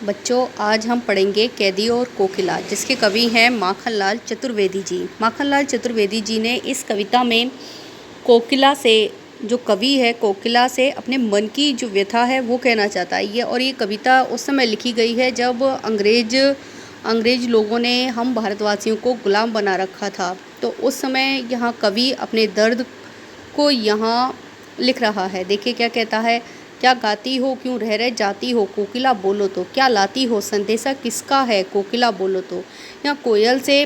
बच्चों, आज हम पढ़ेंगे कैदी और कोकिला, जिसके कवि हैं माखनलाल चतुर्वेदी जी। माखनलाल चतुर्वेदी जी ने इस कविता में कोकिला से, जो कवि है, कोकिला से अपने मन की जो व्यथा है वो कहना चाहता है। ये कविता उस समय लिखी गई है जब अंग्रेज लोगों ने हम भारतवासियों को गुलाम बना रखा था। तो उस समय यहाँ कवि अपने दर्द को यहाँ लिख रहा है। देखिए क्या कहता है। क्या गाती हो, क्यों रह रह जाती हो, कोकिला बोलो तो। क्या लाती हो, संदेशा किसका है, कोकिला बोलो तो। यहाँ कोयल से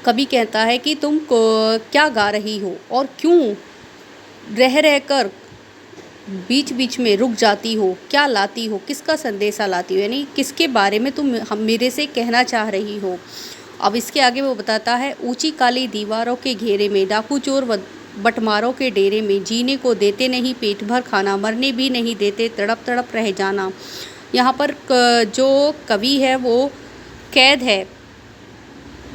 कवि कहता है कि तुम क्या गा रही हो और क्यों रह रह कर बीच बीच में रुक जाती हो। क्या लाती हो, किसका संदेशा लाती हो, यानी किसके बारे में तुम हम मेरे से कहना चाह रही हो। अब इसके आगे वो बताता है, ऊंची काली दीवारों के घेरे में, डाकू चोर बटमारों के डेरे में, जीने को देते नहीं पेट भर खाना, मरने भी नहीं देते तड़प तड़प रह जाना। यहाँ पर जो कवि है वो कैद है,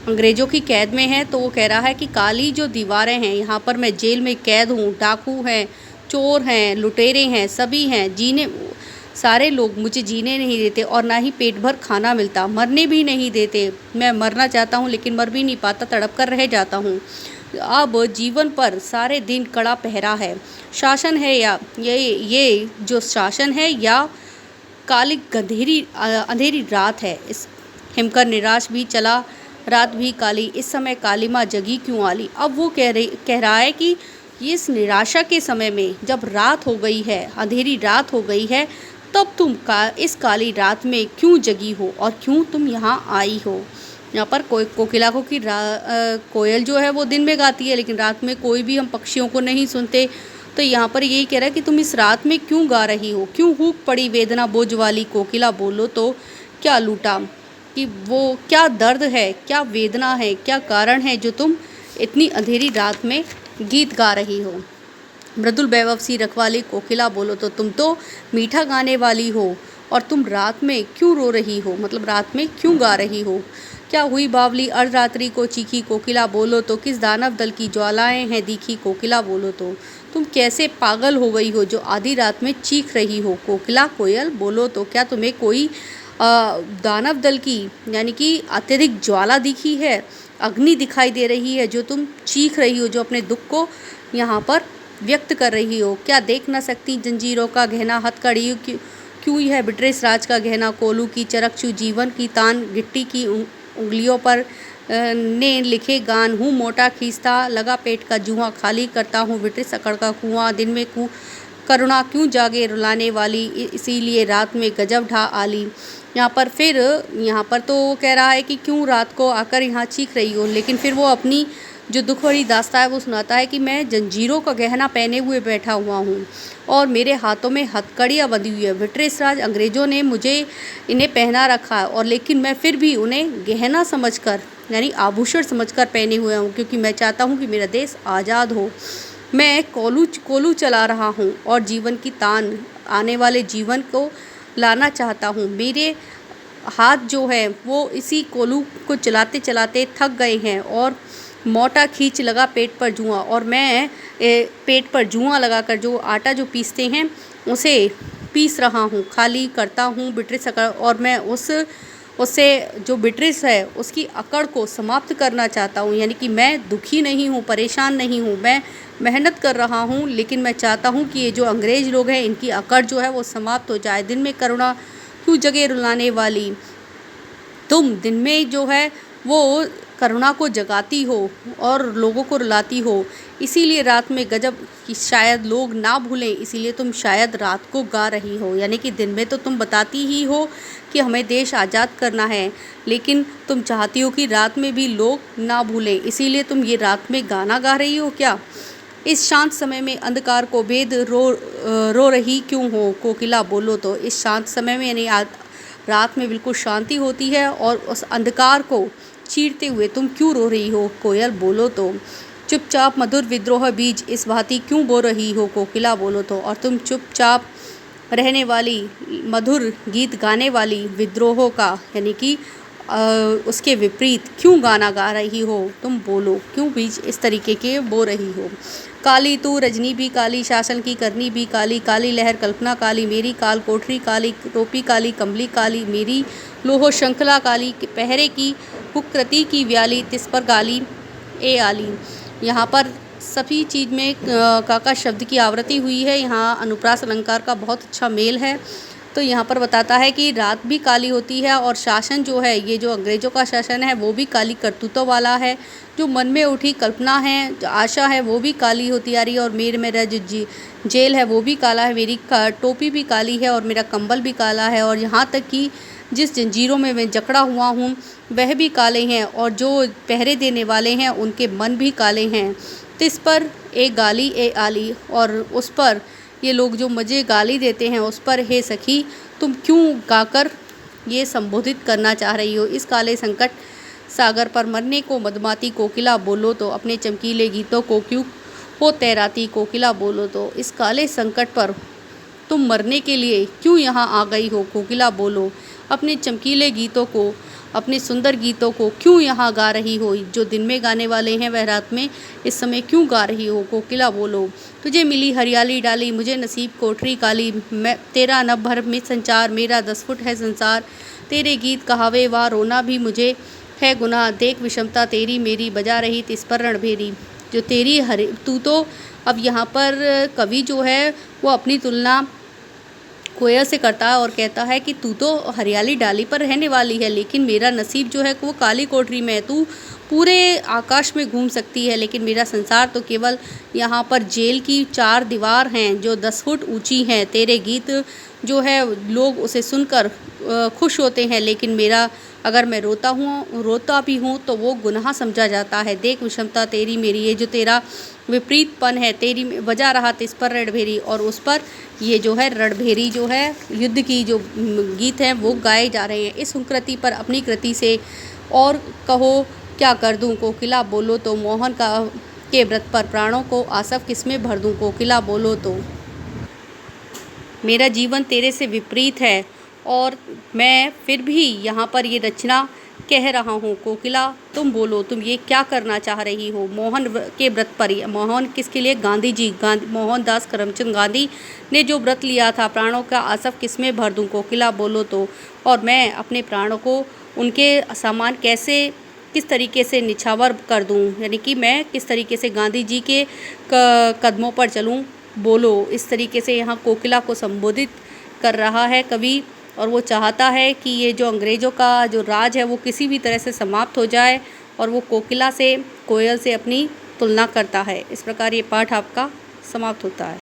अंग्रेज़ों की कैद में है। तो वो कह रहा है कि काली जो दीवारें हैं, यहाँ पर मैं जेल में कैद हूँ, डाकू हैं, चोर हैं, लुटेरे हैं, सभी हैं, सारे लोग मुझे जीने नहीं देते और ना ही पेट भर खाना मिलता, मरने भी नहीं देते। मैं मरना चाहता हूँ लेकिन मर भी नहीं पाता, तड़प कर रह जाता हूँ। अब जीवन पर सारे दिन कड़ा पहरा है, शासन है या ये जो शासन है या काली अंधेरी रात है। इस हिमकर निराश भी चला, रात भी काली, इस समय काली माँ जगी क्यों आली। अब वो कह रहा है कि इस निराशा के समय में जब रात हो गई है, अंधेरी रात हो गई है, तब तुम इस काली रात में क्यों जगी हो और क्यों तुम यहाँ आई हो। यहाँ पर कोकिला को कि कोयल जो है वो दिन में गाती है लेकिन रात में कोई भी हम पक्षियों को नहीं सुनते। तो यहाँ पर यही कह रहा है कि तुम इस रात में क्यों गा रही हो, क्यों हूक पड़ी वेदना बोझ वाली, कोकिला बोलो तो। क्या लूटा, कि वो क्या दर्द है, क्या वेदना है, क्या कारण है जो तुम इतनी अंधेरी रात में गीत गा रही हो। मृदुल वैभव सी रखवाली, कोकिला बोलो तो। तुम तो मीठा गाने वाली हो और तुम रात में क्यों रो रही हो, मतलब रात में क्यों गा रही हो। क्या हुई बावली अर्धरात्रि को चीखी, कोकिला बोलो तो। किस दानव दल की ज्वालाएं हैं दिखी, कोकिला बोलो तो। तुम कैसे पागल हो गई हो जो आधी रात में चीख रही हो, कोकिला कोयल बोलो तो। क्या तुम्हें कोई दानव दल की, यानी कि अत्यधिक ज्वाला दिखी है, अग्नि दिखाई दे रही है जो तुम चीख रही हो, जो अपने दुख को यहाँ पर व्यक्त कर रही हो। क्या देख ना सकती जंजीरों का गहना हथकड़ी, क्यों यह ब्रिटिश राज का गहना, कोलू की चरकचू जीवन की तान, गिट्टी की उंगलियों पर ने लिखे गान, हूँ मोटा खींचता लगा पेट का जुआ, खाली करता हूँ ब्रिटिश अकड़ का कुआं, दिन में करुणा क्यों जागे रुलाने वाली, इसीलिए रात में गजब ढा आली। यहाँ पर तो वो कह रहा है कि क्यों रात को आकर यहाँ चीख रही हो, लेकिन फिर वो अपनी जो दुख भरी दास्तां है वो सुनाता है कि मैं जंजीरों का गहना पहने हुए बैठा हुआ हूँ और मेरे हाथों में हथकड़ियाँ बंधी हुई है। ब्रिटिश राज अंग्रेज़ों ने मुझे इन्हें पहना रखा है और लेकिन मैं फिर भी उन्हें गहना समझकर, यानी आभूषण समझकर पहने हुए हूँ, क्योंकि मैं चाहता हूँ कि मेरा देश आज़ाद हो। मैं कोलू चला रहा हूँ और जीवन की तान, आने वाले जीवन को लाना चाहता हूँ। मेरे हाथ जो है वो इसी कोलू को चलाते चलाते थक गए हैं और मोटा खींच लगा पेट पर जुआ, और मैं पेट पर जुआ लगाकर जो आटा जो पीसते हैं उसे पीस रहा हूँ, खाली करता हूँ ब्रिटिश अकड़, और मैं उससे जो ब्रिटिश है उसकी अकड़ को समाप्त करना चाहता हूँ। यानी कि मैं दुखी नहीं हूँ, परेशान नहीं हूँ, मैं मेहनत कर रहा हूँ, लेकिन मैं चाहता हूँ कि ये जो अंग्रेज़ लोग हैं इनकी अकड़ जो है वो समाप्त हो जाए। दिन में करुणा क्यों जगे रुलाने वाली, तुम दिन में जो है वो करुणा को जगाती हो और लोगों को रुलाती हो, इसीलिए रात में गजब कि शायद लोग ना भूलें, इसीलिए तुम शायद रात को गा रही हो। यानी कि दिन में तो तुम बताती ही हो कि हमें देश आज़ाद करना है, लेकिन तुम चाहती हो कि रात में भी लोग ना भूलें, इसीलिए तुम ये रात में गाना गा रही हो क्या। इस शांत समय में अंधकार को भेद रो रही क्यों हो, कोकिला बोलो तो। इस शांत समय में, यानी रात में बिल्कुल शांति होती है और उस अंधकार को चीरते हुए तुम क्यों रो रही हो, कोयल बोलो तो। चुपचाप मधुर विद्रोह बीज इस भांति क्यों बो रही हो, कोकिला बोलो तो। और तुम चुपचाप रहने वाली, मधुर गीत गाने वाली विद्रोह का, यानी कि उसके विपरीत क्यों गाना गा रही हो, तुम बोलो क्यों बीज इस तरीके के बो रही हो। काली तू रजनी भी काली, शासन की करनी भी काली, काली लहर कल्पना काली, मेरी काल कोठरी काली, टोपी काली, कमली काली, मेरी लोहो श्रृंखला काली, पहरे की कुकृति की व्याली, तिस पर गाली ए आली। यहाँ पर सभी चीज़ में काका शब्द की आवृत्ति हुई है। यहाँ अनुप्रास अलंकार का बहुत अच्छा मेल है। तो यहाँ पर बताता है कि रात भी काली होती है और शासन जो है, ये जो अंग्रेज़ों का शासन है वो भी काली करतूतों वाला है। जो मन में उठी कल्पना है, जो आशा है, वो भी काली होती आ रही है। और मेरा जो जेल है वो भी काला है, मेरी टोपी भी काली है और मेरा कंबल भी काला है। और यहाँ तक कि जिस जंजीरों में मैं जकड़ा हुआ हूँ वह भी काले हैं और जो पहरे देने वाले हैं उनके मन भी काले हैं। तिस पर एक गाली ए आली, और उस पर ये लोग जो मुझे गाली देते हैं उस पर हे सखी तुम क्यों गाकर ये संबोधित करना चाह रही हो। इस काले संकट सागर पर मरने को मदमाती कोकिला बोलो तो, अपने चमकीले गीतों को क्यों हो तैराती कोकिला बोलो तो। इस काले संकट पर तुम मरने के लिए क्यों यहाँ आ गई हो कोकिला बोलो। अपने चमकीले गीतों को, अपने सुंदर गीतों को क्यों यहाँ गा रही हो। जो दिन में गाने वाले हैं वह रात में इस समय क्यों गा रही हो कोकिला बोलो। तुझे मिली हरियाली डाली, मुझे नसीब कोठरी काली, मैं तेरा नभ भर में संचार, मेरा 10 फुट है संसार। तेरे गीत कहावे वा रोना भी मुझे है गुनाह, देख विषमता तेरी मेरी, बजा रही तिस पर रणभेरी। जो तेरी तू तो, अब यहाँ पर कवि जो है वो अपनी तुलना कोयल से करता है और कहता है कि तू तो हरियाली डाली पर रहने वाली है, लेकिन मेरा नसीब जो है वो काली कोठरी में है। तू पूरे आकाश में घूम सकती है लेकिन मेरा संसार तो केवल यहाँ पर जेल की 4 दीवार हैं जो 10 फुट ऊंची हैं। तेरे गीत जो है लोग उसे सुनकर खुश होते हैं, लेकिन मेरा अगर मैं रोता भी हूँ तो वो गुनाह समझा जाता है। देख विषमता तेरी मेरी, ये जो तेरा विपरीतपन है, तेरी वजह रहा तिस पर रणभेरी। और उस पर ये जो है रणभेरी जो है युद्ध की जो गीत हैं वो गाए जा रहे हैं। इस कृति पर अपनी कृति से और कहो क्या कर दूं कोकिला बोलो तो, मोहन का के व्रत पर प्राणों को आसव किसमें भर दूं कोकिला बोलो तो। मेरा जीवन तेरे से विपरीत है और मैं फिर भी यहाँ पर ये रचना कह रहा हूँ कोकिला तुम बोलो, तुम ये क्या करना चाह रही हो। मोहन के व्रत पर, मोहन किसके लिए, गांधी जी, मोहनदास करमचंद गांधी ने जो व्रत लिया था, प्राणों का आसव किसमें भर दूँ कोकिला बोलो तो। और मैं अपने प्राणों को उनके समान कैसे, किस तरीके से निछावर कर दूँ, यानी कि मैं किस तरीके से गांधी जी के कदमों पर चलूँ बोलो। इस तरीके से यहाँ कोकिला को संबोधित कर रहा है कवि और वो चाहता है कि ये जो अंग्रेज़ों का जो राज है वो किसी भी तरह से समाप्त हो जाए और वो कोकिला से, कोयल से अपनी तुलना करता है। इस प्रकार ये पाठ आपका समाप्त होता है।